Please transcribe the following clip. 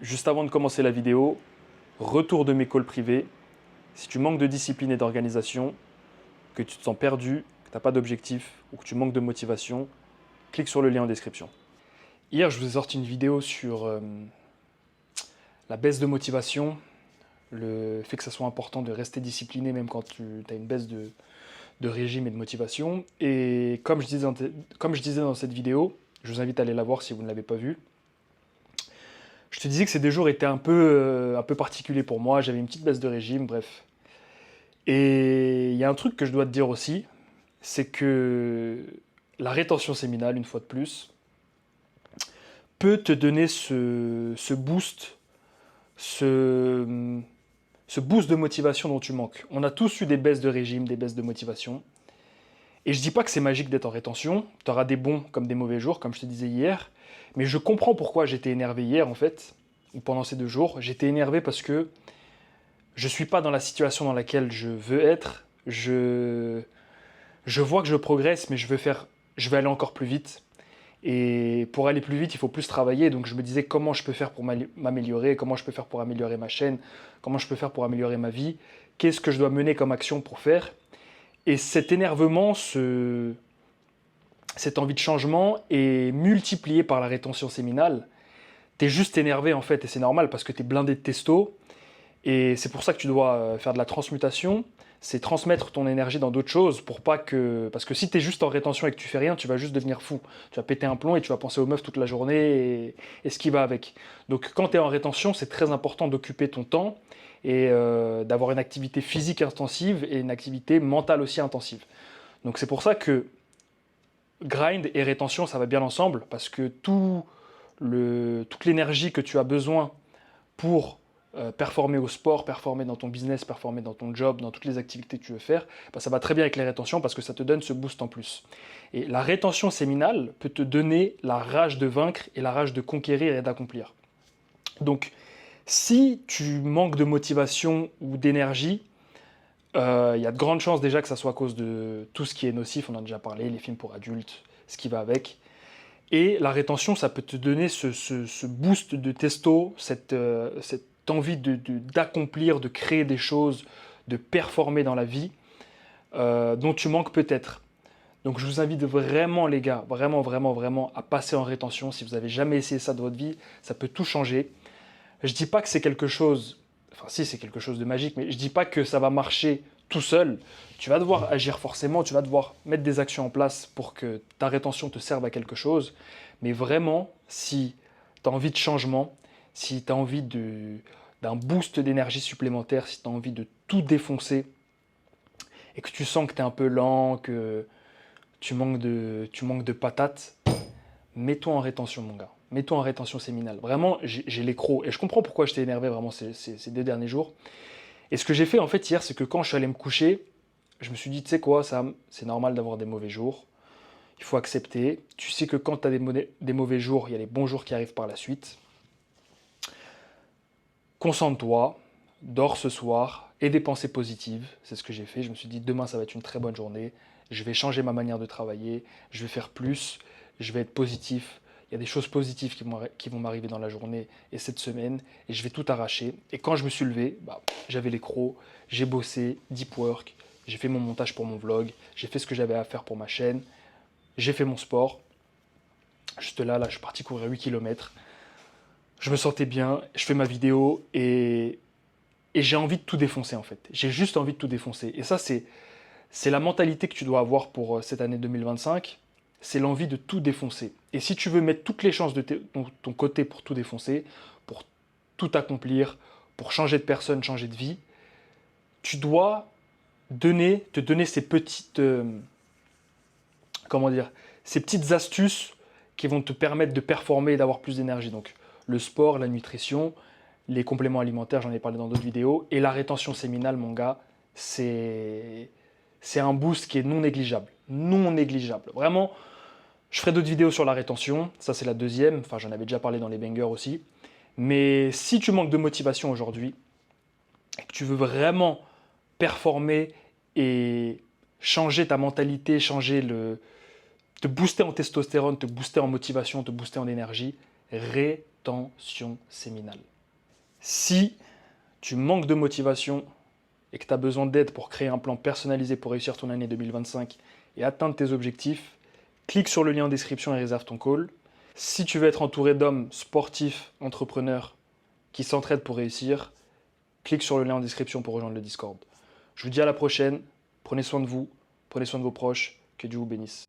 Juste avant de commencer la vidéo, retour de mes calls privés. Si tu manques de discipline et d'organisation, que tu te sens perdu, que tu n'as pas d'objectif ou que tu manques de motivation, clique sur le lien en description. Hier, je vous ai sorti une vidéo sur la baisse de motivation, le fait que ça soit important de rester discipliné même quand tu as une baisse de régime et de motivation. Et comme je disais dans cette vidéo, je vous invite à aller la voir si vous ne l'avez pas vue. Je te disais que ces 2 jours étaient un peu particuliers pour moi, j'avais une petite baisse de régime, bref. Et il y a un truc que je dois te dire aussi, c'est que la rétention séminale, une fois de plus, peut te donner ce boost, ce boost de motivation dont tu manques. On a tous eu des baisses de régime, des baisses de motivation. Et je dis pas que c'est magique d'être en rétention, tu auras des bons comme des mauvais jours, comme je te disais hier, mais je comprends pourquoi j'étais énervé hier en fait, ou pendant ces 2 jours. J'étais énervé parce que je suis pas dans la situation dans laquelle je veux être, je vois que je progresse, mais je veux aller encore plus vite. Et pour aller plus vite, il faut plus travailler. Donc je me disais comment je peux faire pour m'améliorer, comment je peux faire pour améliorer ma chaîne, comment je peux faire pour améliorer ma vie, qu'est-ce que je dois mener comme action pour faire. Et cet énervement, cette envie de changement est multipliée par la rétention séminale. T'es juste énervé en fait, et c'est normal parce que t'es blindé de testo. Et c'est pour ça que tu dois faire de la transmutation, c'est transmettre ton énergie dans d'autres choses pour pas que... Parce que si tu es juste en rétention et que tu fais rien, tu vas juste devenir fou. Tu vas péter un plomb et tu vas penser aux meufs toute la journée et ce qui va avec. Donc quand tu es en rétention, c'est très important d'occuper ton temps et d'avoir une activité physique intensive et une activité mentale aussi intensive. Donc c'est pour ça que grind et rétention, ça va bien ensemble parce que toute l'énergie que tu as besoin pour performer au sport, performer dans ton business, performer dans ton job, dans toutes les activités que tu veux faire, bah, ça va très bien avec les rétentions parce que ça te donne ce boost en plus. Et la rétention séminale peut te donner la rage de vaincre et la rage de conquérir et d'accomplir. Donc, si tu manques de motivation ou d'énergie, il y a de grandes chances déjà que ça soit à cause de tout ce qui est nocif, on en a déjà parlé, les films pour adultes, ce qui va avec. Et la rétention, ça peut te donner ce boost de testo, cette envie d'accomplir, de créer des choses, de performer dans la vie, dont tu manques peut-être. Donc je vous invite vraiment les gars, vraiment, vraiment, vraiment à passer en rétention. Si vous n'avez jamais essayé ça de votre vie, ça peut tout changer. Je dis pas que c'est quelque chose, enfin si c'est quelque chose de magique, mais je dis pas que ça va marcher tout seul. Tu vas devoir agir forcément, tu vas devoir mettre des actions en place pour que ta rétention te serve à quelque chose. Mais vraiment, si tu as envie de changement, si tu as envie d'un boost d'énergie supplémentaire, si tu as envie de tout défoncer et que tu sens que tu es un peu lent, que tu manques de patates, mets-toi en rétention, mon gars. Mets-toi en rétention séminale. Vraiment, j'ai les crocs. Et je comprends pourquoi j'étais énervé vraiment ces 2 derniers jours. Et ce que j'ai fait en fait hier, c'est que quand je suis allé me coucher, je me suis dit, tu sais quoi, Sam, c'est normal d'avoir des mauvais jours. Il faut accepter. Tu sais que quand tu as des mauvais jours, il y a les bons jours qui arrivent par la suite. Concentre-toi, dors ce soir, et des pensées positives. C'est ce que j'ai fait. Je me suis dit, demain, ça va être une très bonne journée. Je vais changer ma manière de travailler. Je vais faire plus. Je vais être positif. Il y a des choses positives qui vont m'arriver dans la journée et cette semaine. Et je vais tout arracher. Et quand je me suis levé, j'avais les crocs. J'ai bossé, deep work. J'ai fait mon montage pour mon vlog. J'ai fait ce que j'avais à faire pour ma chaîne. J'ai fait mon sport. Juste là, je suis parti courir 8 km. Je me sentais bien, je fais ma vidéo et j'ai envie de tout défoncer en fait. J'ai juste envie de tout défoncer. Et ça, c'est la mentalité que tu dois avoir pour cette année 2025. C'est l'envie de tout défoncer. Et si tu veux mettre toutes les chances de ton côté pour tout défoncer, pour tout accomplir, pour changer de personne, changer de vie, tu dois te donner ces petites, comment dire, ces petites astuces qui vont te permettre de performer et d'avoir plus d'énergie. Donc, le sport, la nutrition, les compléments alimentaires, j'en ai parlé dans d'autres vidéos, et la rétention séminale, mon gars, c'est un boost qui est non négligeable. Non négligeable. Vraiment, je ferai d'autres vidéos sur la rétention, ça c'est la deuxième, enfin j'en avais déjà parlé dans les bangers aussi. Mais si tu manques de motivation aujourd'hui, et que tu veux vraiment performer et changer ta mentalité, te booster en testostérone, te booster en motivation, te booster en énergie, rétention séminale. Si tu manques de motivation et que tu as besoin d'aide pour créer un plan personnalisé pour réussir ton année 2025 et atteindre tes objectifs, clique sur le lien en description et réserve ton call. Si tu veux être entouré d'hommes sportifs, entrepreneurs qui s'entraident pour réussir, clique sur le lien en description pour rejoindre le Discord. Je vous dis à la prochaine, prenez soin de vous, prenez soin de vos proches, que Dieu vous bénisse.